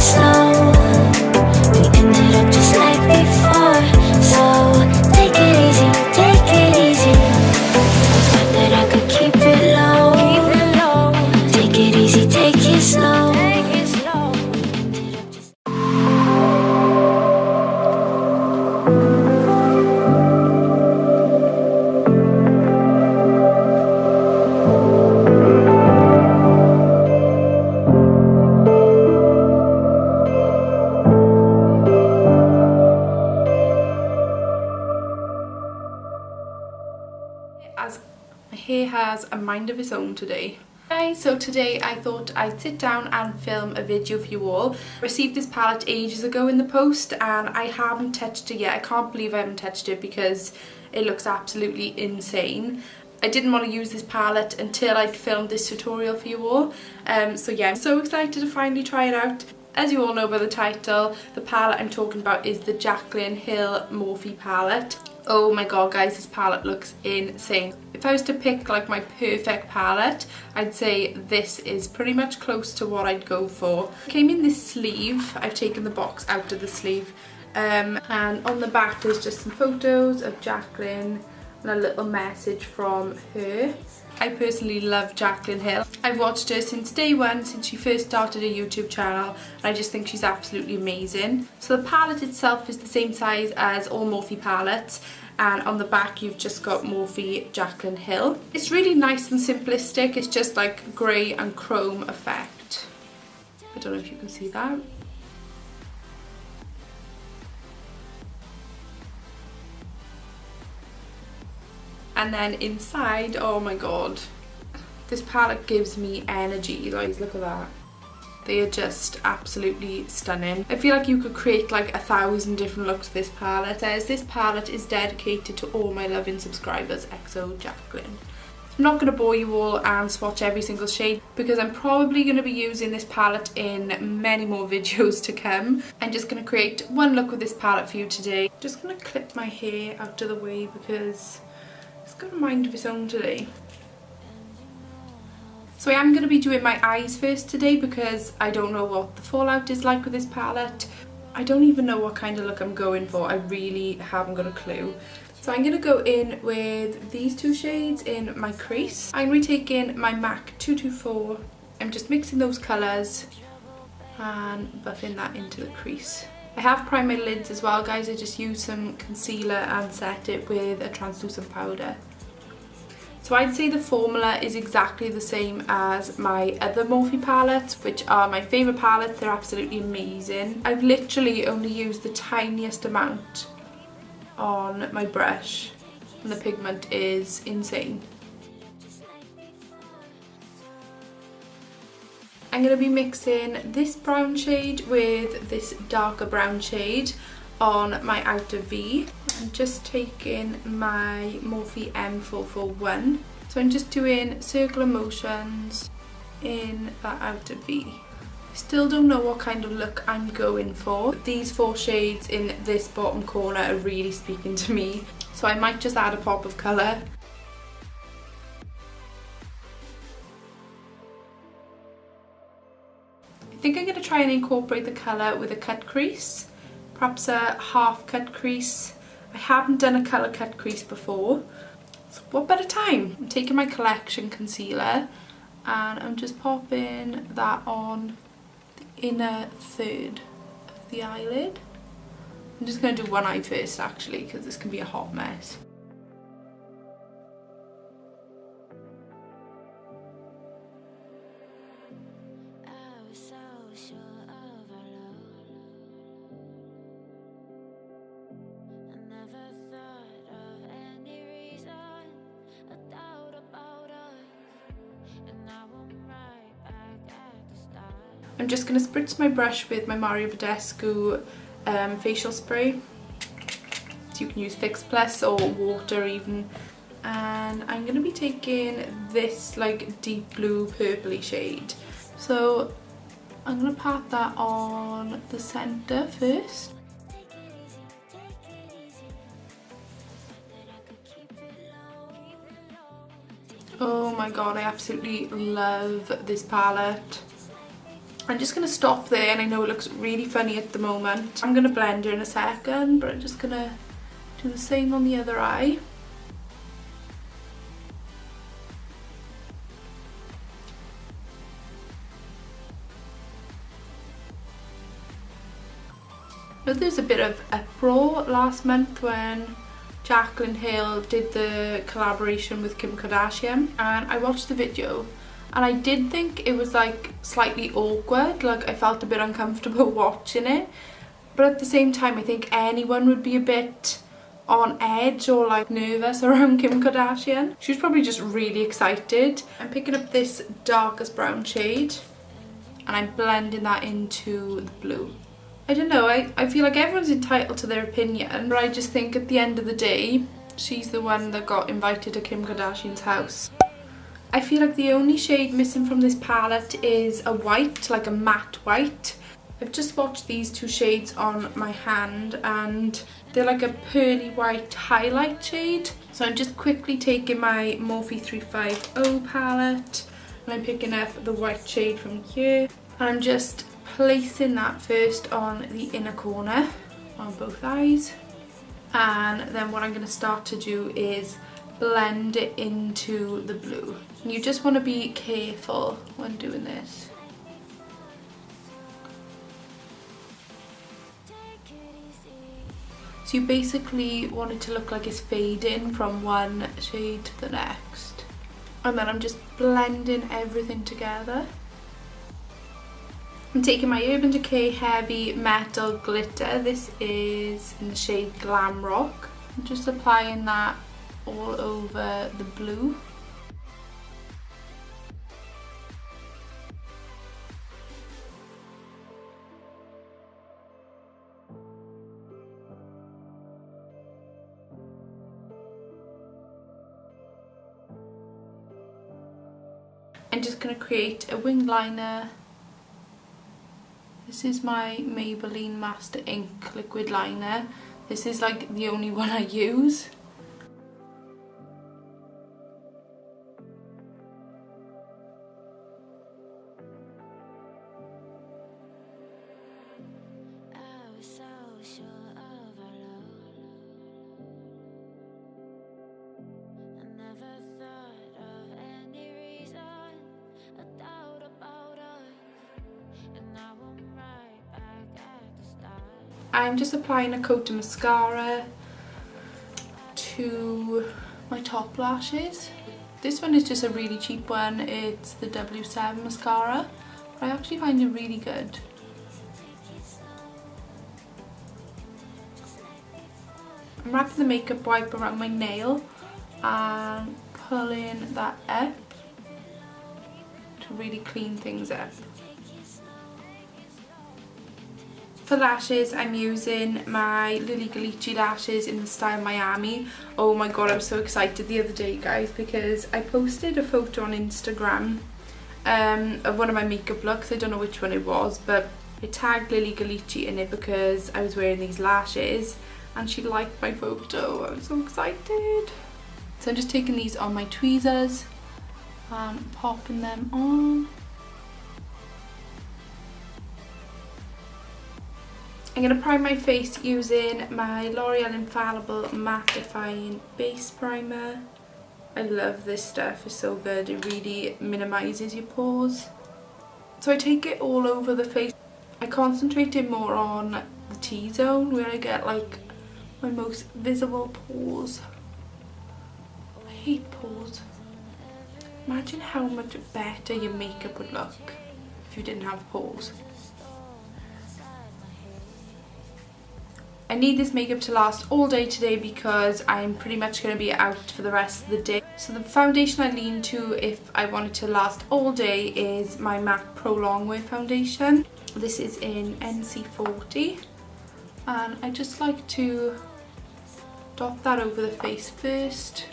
slow. We ended up just like before. So take it easy, take it easy. Thought that I could keep it low, keep it low. Take it easy, take it slow. Take it slow. We ended up just as my hair has a mind of its own today. Guys, so today I thought I'd sit down and film a video for you all. I received this palette ages ago in the post and I haven't touched it yet. I can't believe I haven't touched it because it looks absolutely insane. I didn't want to use this palette until I'd filmed this tutorial for you all. So yeah, I'm so excited to finally try it out. As you all know by the title, the palette I'm talking about is the Jaclyn Hill Morphe palette. Oh my god guys, this palette looks insane. If I was to pick like my perfect palette, I'd say this is pretty much close to what I'd go for. It came in this sleeve. I've taken the box out of the sleeve. And on the back there's just some photos of Jaclyn and a little message from her. I personally love Jaclyn Hill. I've watched her since day one, since she first started her YouTube channel, and I just think she's absolutely amazing. So the palette itself is the same size as all Morphe palettes, and on the back you've just got Morphe Jaclyn Hill. It's really nice and simplistic. It's just like grey and chrome effect. I don't know if you can see that. And then inside, oh my god, this palette gives me energy. Like, look at that. They are just absolutely stunning. I feel like you could create like 1,000 different looks with this palette. It says this palette is dedicated to all my loving subscribers, XO Jaclyn. I'm not going to bore you all and swatch every single shade because I'm probably going to be using this palette in many more videos to come. I'm just going to create one look with this palette for you today. Just going to clip my hair out of the way because it's got a mind of its own today. So I am going to be doing my eyes first today because I don't know what the fallout is like with this palette. I don't even know what kind of look I'm going for. I really haven't got a clue. So I'm going to go in with these two shades in my crease. I'm going to be taking my MAC 224. I'm just mixing those colours and buffing that into the crease. I have primed my lids as well guys. I just used some concealer and set it with a translucent powder. So I'd say the formula is exactly the same as my other Morphe palettes, which are my favourite palettes. They're absolutely amazing. I've literally only used the tiniest amount on my brush and the pigment is insane. I'm going to be mixing this brown shade with this darker brown shade on my outer V. I'm just taking my Morphe M441. So I'm just doing circular motions in that outer V. I still don't know what kind of look I'm going for. These four shades in this bottom corner are really speaking to me. So I might just add a pop of colour. I think I'm going to try and incorporate the colour with a cut crease. Perhaps a half cut crease. I haven't done a colour cut crease before. So what better time? I'm taking my collection concealer and I'm just popping that on the inner third of the eyelid. I'm just going to do one eye first actually because this can be a hot mess. I'm just going to spritz my brush with my Mario Badescu facial spray. So you can use Fix Plus or water even. And I'm going to be taking this like deep blue purpley shade. So I'm going to pat that on the centre first. Oh my god, I absolutely love this palette. I'm just going to stop there, and I know it looks really funny at the moment. I'm going to blend her in a second, but I'm just going to do the same on the other eye. Now, there's a bit of uproar last month when Jaclyn Hill did the collaboration with Kim Kardashian, and I watched the video and I did think it was like slightly awkward, like I felt a bit uncomfortable watching it, but at the same time I think anyone would be a bit on edge or like nervous around Kim Kardashian. She was probably just really excited. I'm picking up this darkest brown shade and I'm blending that into the blue. I don't know, I feel like everyone's entitled to their opinion, but I just think at the end of the day, she's the one that got invited to Kim Kardashian's house. I feel like the only shade missing from this palette is a white, like a matte white. I've just swatched these two shades on my hand and they're like a pearly white highlight shade. So I'm just quickly taking my Morphe 350 palette and I'm picking up the white shade from here. And I'm just placing that first on the inner corner on both eyes. And then what I'm going to start to do is blend it into the blue. And you just want to be careful when doing this. So you basically want it to look like it's fading from one shade to the next. And then I'm just blending everything together. I'm taking my Urban Decay Heavy Metal Glitter. This is in the shade Glam Rock. I'm just applying that all over the blue. I'm just going to create a wing liner. This is my Maybelline Master Ink liquid liner. This is like the only one I use. I'm just applying a coat of mascara to my top lashes. This one is just a really cheap one. It's the W7 mascara, but I actually find it really good. I'm wrapping the makeup wipe around my nail and pulling that up to really clean things up. For lashes, I'm using my Lily Ghalichi lashes in the style Miami. Oh my god, I'm so excited the other day, guys, because I posted a photo on Instagram of one of my makeup looks. I don't know which one it was, but I tagged Lily Ghalichi in it because I was wearing these lashes and she liked my photo. I'm so excited. So I'm just taking these on my tweezers and popping them on. I'm going to prime my face using my L'Oreal Infallible Mattifying Base Primer. I love this stuff, it's so good, it really minimises your pores. So I take it all over the face. I concentrated more on the T-zone where I get like my most visible pores. I hate pores. Imagine how much better your makeup would look if you didn't have pores. I need this makeup to last all day today because I'm pretty much going to be out for the rest of the day. So the foundation I lean to if I want it to last all day is my MAC Pro Longwear foundation. This is in NC40 and I just like to dot that over the face first,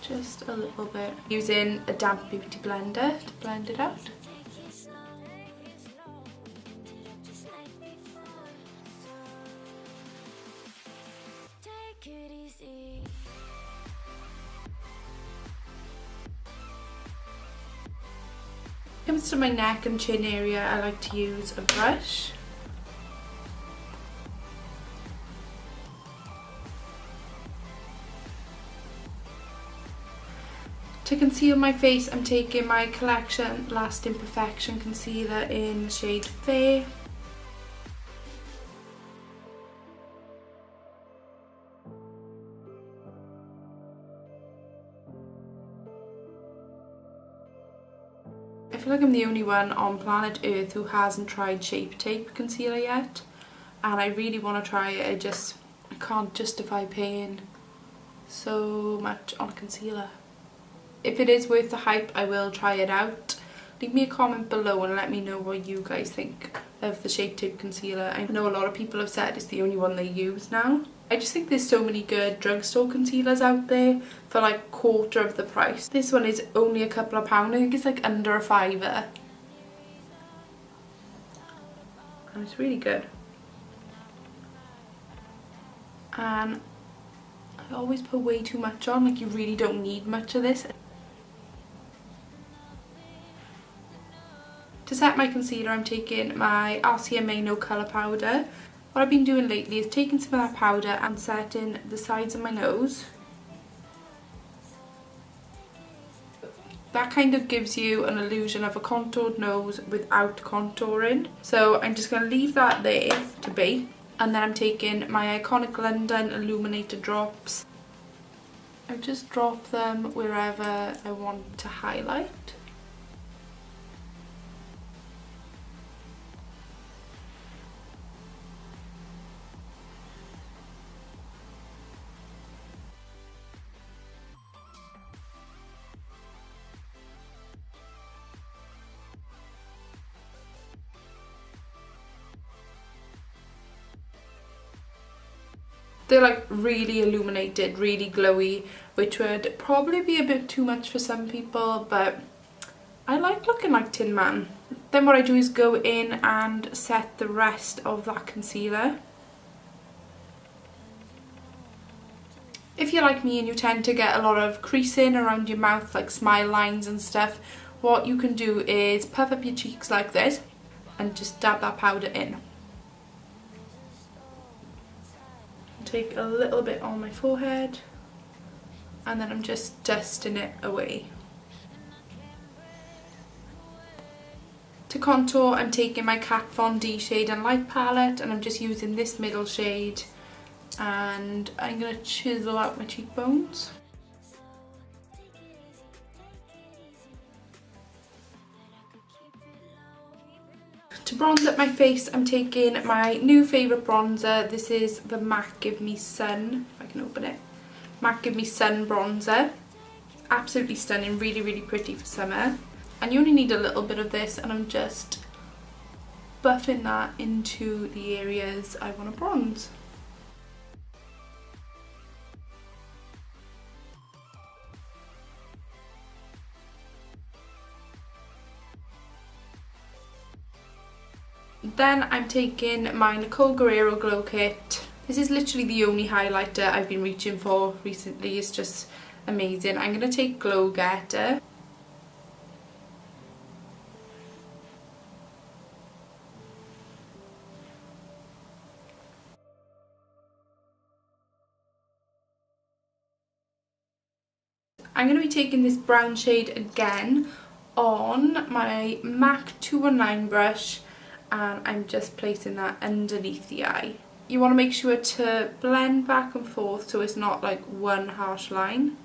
just a little bit, using a damp beauty blender to blend it out. comes to my neck and chin area, I like to use a brush. To conceal my face, I'm taking my Collection Lasting Perfection Concealer in the shade Fair. I feel like I'm the only one on planet Earth who hasn't tried Shape Tape concealer yet, and I really want to try it. I can't justify paying so much on a concealer. If it is worth the hype, I will try it out. Leave me a comment below and let me know what you guys think of the Shape Tape concealer. I know a lot of people have said it's the only one they use now. I just think there's so many good drugstore concealers out there for like quarter of the price. This one is only a couple of pounds. I think it's like under a £5. And it's really good. And I always put way too much on, like you really don't need much of this. To set my concealer, I'm taking my RCMA No Colour powder. What I've been doing lately is taking some of that powder and setting the sides of my nose. That kind of gives you an illusion of a contoured nose without contouring. So I'm just going to leave that there to be. And then I'm taking my Iconic London Illuminator drops. I just drop them wherever I want to highlight. They're like really illuminated, really glowy, which would probably be a bit too much for some people, but I like looking like Tin Man. Then what I do is go in and set the rest of that concealer. If you're like me and you tend to get a lot of creasing around your mouth, like smile lines and stuff, what you can do is puff up your cheeks like this and just dab that powder in. Take a little bit on my forehead and then I'm just dusting it away. To contour, I'm taking my Kat Von D Shade and Light palette and I'm just using this middle shade, and I'm going to chisel out my cheekbones. To bronze up my face, I'm taking my new favourite bronzer. This is the MAC Give Me Sun, if I can open it. MAC Give Me Sun bronzer. Absolutely stunning, really, really pretty for summer. And you only need a little bit of this, and I'm just buffing that into the areas I want to bronze. Then I'm taking my Nicole Guerrero Glow Kit. This is literally the only highlighter I've been reaching for recently. It's just amazing. I'm going to take Glow Getter. I'm going to be taking this brown shade again on my MAC 219 brush, and I'm just placing that underneath the eye. You want to make sure to blend back and forth so it's not like one harsh line.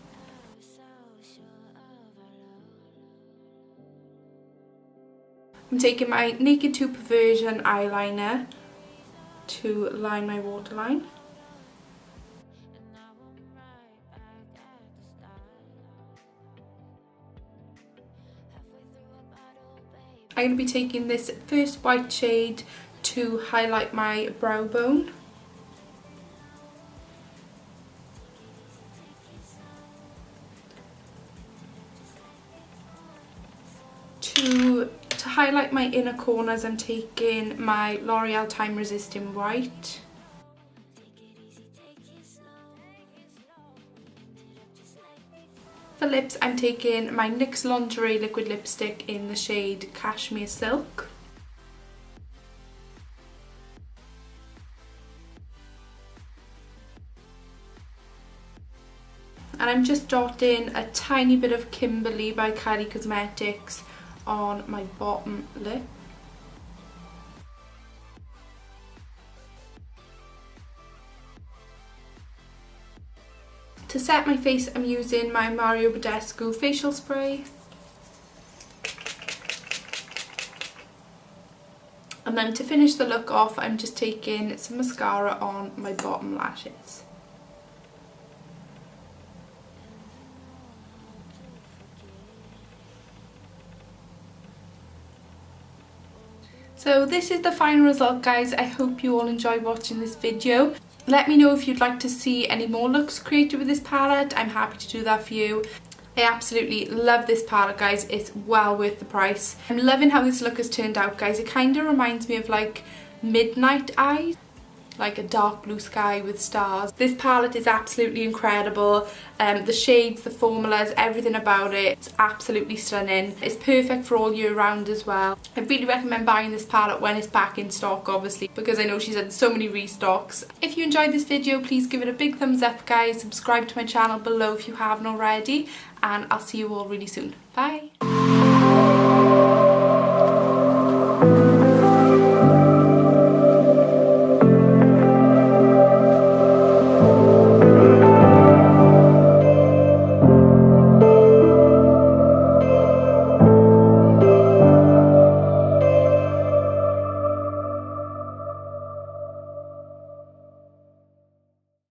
I'm taking my Naked 2 Perversion eyeliner to line my waterline. I'm going to be taking this first white shade to highlight my brow bone. To highlight my inner corners, I'm taking my L'Oreal Time Resisting White. for lips, I'm taking my NYX Lingerie liquid lipstick in the shade Cashmere Silk. And I'm just dotting a tiny bit of Kimberly by Kylie Cosmetics on my bottom lip. To set my face, I'm using my Mario Badescu facial spray. And then to finish the look off, I'm just taking some mascara on my bottom lashes. So this is the final result, guys. I hope you all enjoyed watching this video. Let me know if you'd like to see any more looks created with this palette. I'm happy to do that for you. I absolutely love this palette, guys. It's well worth the price. I'm loving how this look has turned out, guys. It kind of reminds me of like Midnight Eyes, like a dark blue sky with stars. This palette is absolutely incredible. The shades, the formulas, everything about it, it's absolutely stunning. It's perfect for all year round as well. I really recommend buying this palette when it's back in stock, obviously, because I know she's had so many restocks. If you enjoyed this video, please give it a big thumbs up, guys. Subscribe to my channel below if you haven't already, and I'll see you all really soon. Bye!